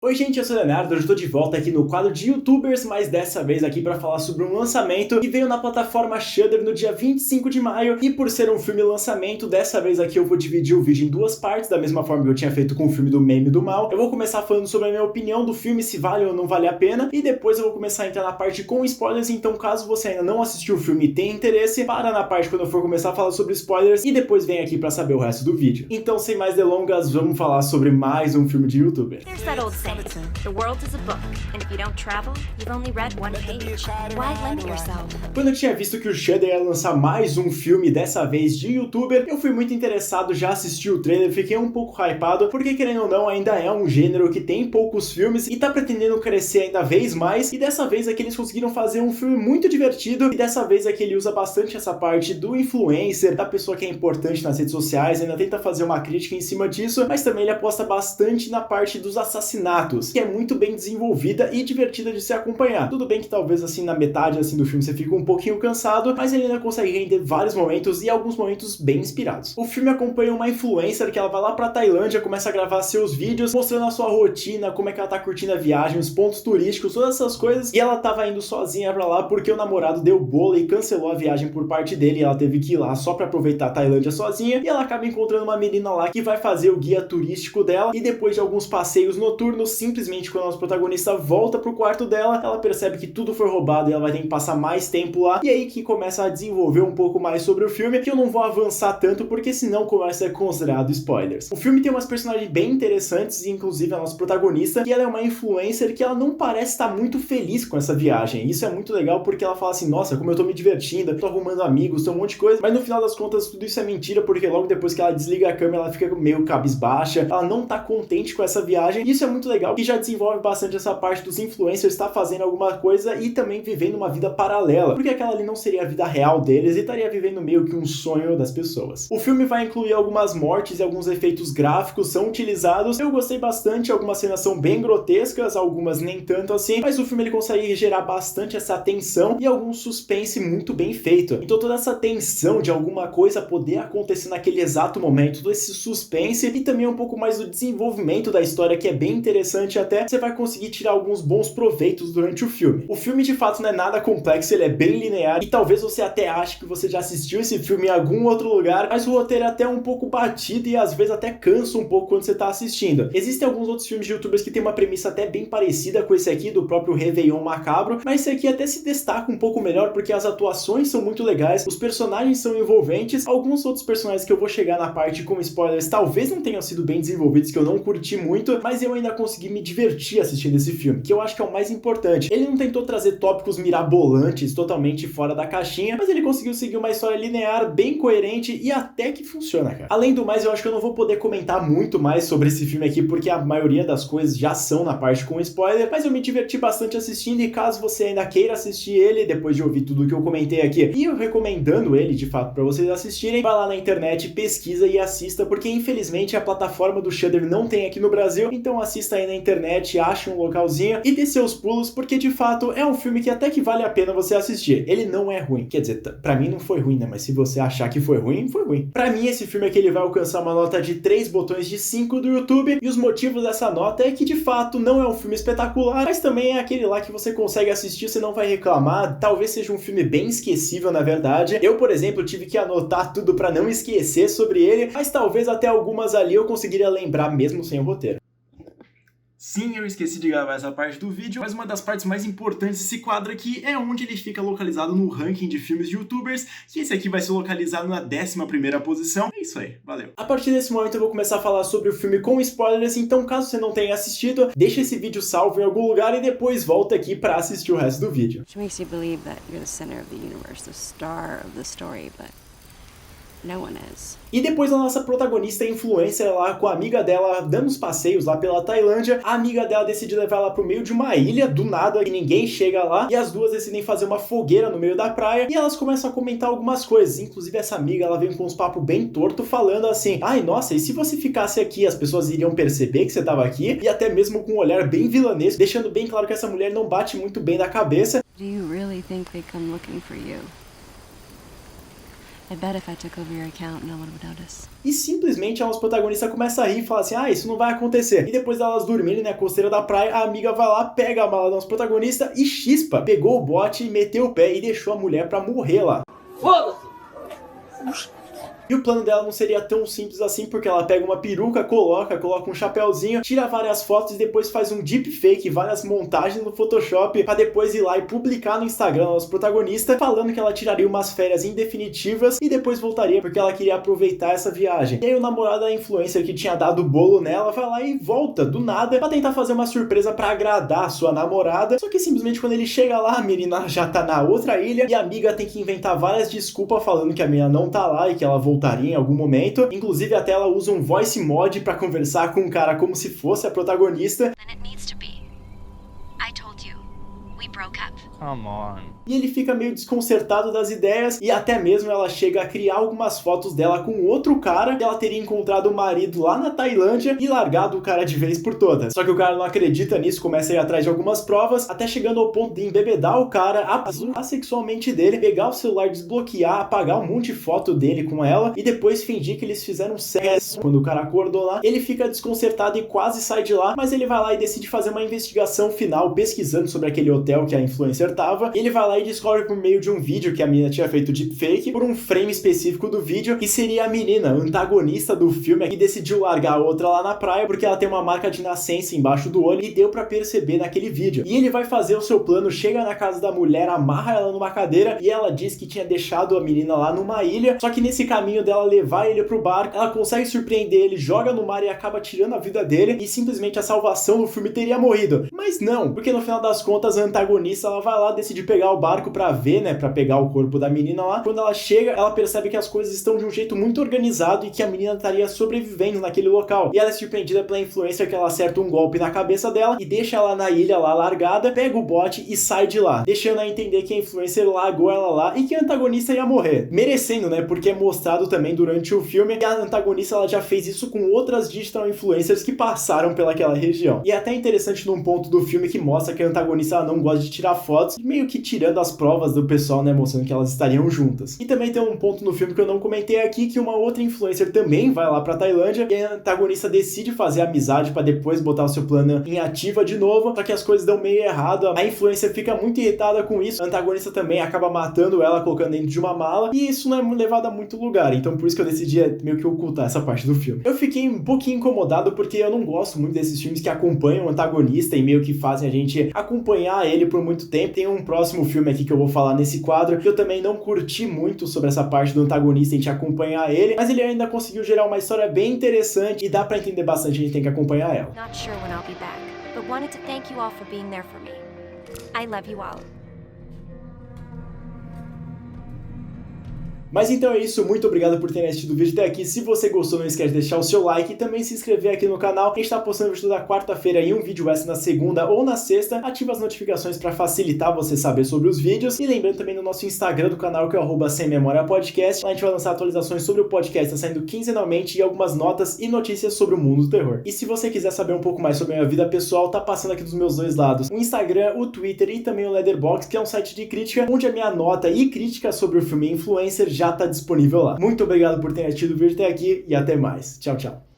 Oi gente, eu sou o Leonardo, hoje eu tô de volta aqui no quadro de YouTubers, mas dessa vez aqui pra falar sobre um lançamento que veio na plataforma Shudder no dia 25 de maio, e por ser um filme lançamento, dessa vez aqui eu vou dividir o vídeo em duas partes, da mesma forma que eu tinha feito com o filme do Meme do Mal. Eu vou começar falando sobre a minha opinião do filme, se vale ou não vale a pena, e depois eu vou começar a entrar na parte com spoilers, então caso você ainda não assistiu o filme e tenha interesse, para na parte quando eu for começar a falar sobre spoilers, e depois vem aqui pra saber o resto do vídeo. Então sem mais delongas, vamos falar sobre mais um filme de YouTuber. There's that old saying, the world is a book, and if you don't travel, you've only read one page. Why limit yourself? Quando eu tinha visto que o Shudder ia lançar mais um filme, dessa vez de YouTuber, eu fui muito interessado, já assisti o trailer, fiquei um pouco hypado, porque querendo ou não, ainda é um gênero que tem poucos filmes e tá pretendendo crescer ainda vez mais, e dessa vez aqui eles conseguiram fazer um filme muito divertido, e dessa vez aqui ele usa bastante essa parte do influencer, da pessoa que é importante nas redes sociais, ainda tenta fazer uma crítica em cima disso, mas também ele aposta bastante na parte dos assassinatos, que é muito bem desenvolvida e divertida de se acompanhar. Tudo bem que talvez assim na metade assim do filme você fica um pouquinho cansado, mas ele ainda consegue render vários momentos e alguns momentos bem inspirados. O filme acompanha uma influencer que ela vai lá pra Tailândia, começa a gravar seus vídeos, mostrando a sua rotina, como é que ela tá curtindo a viagem, os pontos turísticos, todas essas coisas, e ela tava indo sozinha pra lá porque o namorado deu bolo e cancelou a viagem por parte dele, e ela teve que ir lá só pra aproveitar a Tailândia sozinha, e ela acaba encontrando uma menina lá que vai fazer o guia turístico dela, e depois de alguns passeios noturnos, simplesmente quando a nossa protagonista volta pro quarto dela, ela percebe que tudo foi roubado e ela vai ter que passar mais tempo lá, e aí que começa a desenvolver um pouco mais sobre o filme, que eu não vou avançar tanto, porque senão começa a ser considerado spoilers. O filme tem umas personagens bem interessantes, inclusive a nossa protagonista, que ela é uma influencer que ela não parece estar muito feliz com essa viagem. Isso é muito legal porque ela fala assim, nossa, como eu tô me divertindo, tô arrumando amigos, tô um monte de coisa, mas no final das contas tudo isso é mentira, porque logo depois que ela desliga a câmera, ela fica meio cabisbaixa, ela não tá contente com essa viagem, e isso é muito legal, que já desenvolve bastante essa parte dos influencers estar fazendo alguma coisa e também vivendo uma vida paralela, porque aquela ali não seria a vida real deles e estaria vivendo meio que um sonho das pessoas. O filme vai incluir algumas mortes e alguns efeitos gráficos são utilizados, eu gostei bastante, algumas cenas são bem grotescas, algumas nem tanto assim, mas o filme ele consegue gerar bastante essa tensão e algum suspense muito bem feito. Então toda essa tensão de alguma coisa poder acontecer naquele exato momento, todo esse suspense e também um pouco mais do desenvolvimento da história, que é bem interessante até, você vai conseguir tirar alguns bons proveitos durante o filme. O filme de fato não é nada complexo, ele é bem linear e talvez você até ache que você já assistiu esse filme em algum outro lugar, mas o roteiro é até um pouco batido e às vezes até cansa um pouco quando você tá assistindo. Existem alguns outros filmes de youtubers que tem uma premissa até bem parecida com esse aqui, do próprio Réveillon Macabro, mas esse aqui até se destaca um pouco melhor porque as atuações são muito legais, os personagens são envolventes, alguns outros personagens que eu vou chegar na parte com spoilers talvez não tenham sido bem desenvolvidos, que eu não curti muito, mas eu ainda consegui me divertir assistindo esse filme, que eu acho que é o mais importante. Ele não tentou trazer tópicos mirabolantes, totalmente fora da caixinha, mas ele conseguiu seguir uma história linear, bem coerente e até que funciona, cara. Além do mais, eu acho que eu não vou poder comentar muito mais sobre esse filme aqui, porque a maioria das coisas já são na parte com spoiler, mas eu me diverti bastante assistindo, e caso você ainda queira assistir ele, depois de ouvir tudo que eu comentei aqui, e eu recomendando ele, de fato, pra vocês assistirem, vai lá na internet, pesquisa e assista, porque infelizmente a plataforma do Shudder não tem aqui no Brasil, então assista aí na internet, ache um localzinho e dê seus pulos, porque de fato é um filme que até que vale a pena você assistir. Ele não é ruim, quer dizer, pra mim não foi ruim, né, mas se você achar que foi ruim, foi ruim. Pra mim esse filme aqui ele vai alcançar uma nota de 3 botões de 5 do YouTube, e os motivos dessa nota é que de fato não é um filme espetacular, mas também é aquele lá que você consegue assistir, você não vai reclamar, talvez seja um filme bem esquecível na verdade. Eu, por exemplo, tive que anotar tudo pra não esquecer sobre ele, mas talvez até algumas ali eu conseguiria lembrar mesmo sem o roteiro. Sim, eu esqueci de gravar essa parte do vídeo, mas uma das partes mais importantes desse quadro aqui é onde ele fica localizado no ranking de filmes de youtubers, que esse aqui vai ser localizado na 11ª posição. É isso aí, valeu. A partir desse momento eu vou começar a falar sobre o filme com spoilers, então caso você não tenha assistido, deixa esse vídeo salvo em algum lugar e depois volta aqui pra assistir o resto do vídeo. Which makes you believe that you're the center of the universe, the star of the story, but no one is. E depois a nossa protagonista influencer lá com a amiga dela dando uns passeios lá pela Tailândia, a amiga dela decide levar ela pro meio de uma ilha do nada e ninguém chega lá, e as duas decidem fazer uma fogueira no meio da praia e elas começam a comentar algumas coisas, inclusive essa amiga ela vem com uns papos bem torto falando assim, ai nossa, e se você ficasse aqui as pessoas iriam perceber que você tava aqui, e até mesmo com um olhar bem vilanesco, deixando bem claro que essa mulher não bate muito bem da cabeça. Do you really think they come looking for you? I bet if I took over your account, no one would notice. E simplesmente a nossa protagonista começa a rir e fala assim, isso não vai acontecer. E depois delas dormirem na costeira da praia, a amiga vai lá, pega a mala da nossa protagonista e chispa. Pegou o bote, meteu o pé e deixou a mulher pra morrer lá. Foda-se! E o plano dela não seria tão simples assim, porque ela pega uma peruca, coloca um chapéuzinho, tira várias fotos e depois faz um deepfake, várias montagens no Photoshop, pra depois ir lá e publicar no Instagram do nosso protagonista, falando que ela tiraria umas férias indefinitivas e depois voltaria, porque ela queria aproveitar essa viagem. E aí o namorado da influencer que tinha dado o bolo nela vai lá e volta, do nada, pra tentar fazer uma surpresa pra agradar a sua namorada, só que simplesmente quando ele chega lá, a menina já tá na outra ilha e a amiga tem que inventar várias desculpas falando que a menina não tá lá e que ela voltaria em algum momento. Inclusive até ela usa um voice mod pra conversar com o cara como se fosse a protagonista. Then it needs to be. I told you. We broke up. Come on. E ele fica meio desconcertado das ideias e até mesmo ela chega a criar algumas fotos dela com outro cara que ela teria encontrado o marido lá na Tailândia e largado o cara de vez por todas. Só que o cara não acredita nisso, começa a ir atrás de algumas provas, até chegando ao ponto de embebedar o cara, abusar sexualmente dele, pegar o celular, desbloquear, apagar um monte de foto dele com ela e depois fingir que eles fizeram sexo. Quando o cara acordou lá, ele fica desconcertado e quase sai de lá, mas ele vai lá e decide fazer uma investigação final pesquisando sobre aquele hotel que a influencer tava. Ele vai lá e descobre por meio de um vídeo que a menina tinha feito deepfake, por um frame específico do vídeo, que seria a menina, antagonista do filme, que decidiu largar a outra lá na praia porque ela tem uma marca de nascença embaixo do olho e deu pra perceber naquele vídeo. E ele vai fazer o seu plano, chega na casa da mulher, amarra ela numa cadeira e ela diz que tinha deixado a menina lá numa ilha, só que nesse caminho dela levar ele pro barco, ela consegue surpreender ele, joga no mar e acaba tirando a vida dele e simplesmente a salvação do filme teria morrido. Mas não, porque no final das contas a antagonista ela vai lá, decide pegar o barco pra ver, né, pra pegar o corpo da menina lá. Quando ela chega, ela percebe que as coisas estão de um jeito muito organizado e que a menina estaria sobrevivendo naquele local. E ela é surpreendida pela influencer que ela acerta um golpe na cabeça dela e deixa ela na ilha lá largada, pega o bote e sai de lá, deixando a entender que a influencer largou ela lá e que a antagonista ia morrer. Merecendo, né, porque é mostrado também durante o filme que a antagonista ela já fez isso com outras digital influencers que passaram pelaquela região. E é até interessante num ponto do filme que mostra que a antagonista ela não gosta de tirar fotos, meio que tirando as provas do pessoal, né, mostrando que elas estariam juntas. E também tem um ponto no filme que eu não comentei aqui, que uma outra influencer também vai lá pra Tailândia e a antagonista decide fazer amizade pra depois botar o seu plano em ativa de novo, só que as coisas dão meio errado, a influencer fica muito irritada com isso, a antagonista também acaba matando ela, colocando dentro de uma mala, e isso não é levado a muito lugar, então por isso que eu decidi meio que ocultar essa parte do filme. Eu fiquei um pouquinho incomodado porque eu não gosto muito desses filmes que acompanham o antagonista e meio que fazem a gente acompanhar ele por muito tempo. Tem um próximo filme aqui que eu vou falar nesse quadro, que eu também não curti muito sobre essa parte do antagonista, a gente acompanhar ele, mas ele ainda conseguiu gerar uma história bem interessante e dá pra entender bastante, a gente tem que acompanhar ela. Not sure when I'll be back, but wanted to thank you all for being there for me. I love you all. Mas então é isso, muito obrigado por terem assistido o vídeo até aqui. Se você gostou, não esquece de deixar o seu like e também se inscrever aqui no canal. A gente tá postando vídeo toda quarta-feira e um vídeo extra na segunda ou na sexta. Ativa as notificações para facilitar você saber sobre os vídeos. E lembrando também no nosso Instagram do canal, que é o @semmemoriapodcast. Lá a gente vai lançar atualizações sobre o podcast, tá saindo quinzenalmente, e algumas notas e notícias sobre o mundo do terror. E se você quiser saber um pouco mais sobre a minha vida pessoal, tá passando aqui dos meus dois lados o Instagram, o Twitter e também o Letterboxd, que é um site de crítica, onde a minha nota e crítica sobre o filme Influencer já tá disponível lá. Muito obrigado por ter assistido o vídeo até aqui e até mais. Tchau, tchau.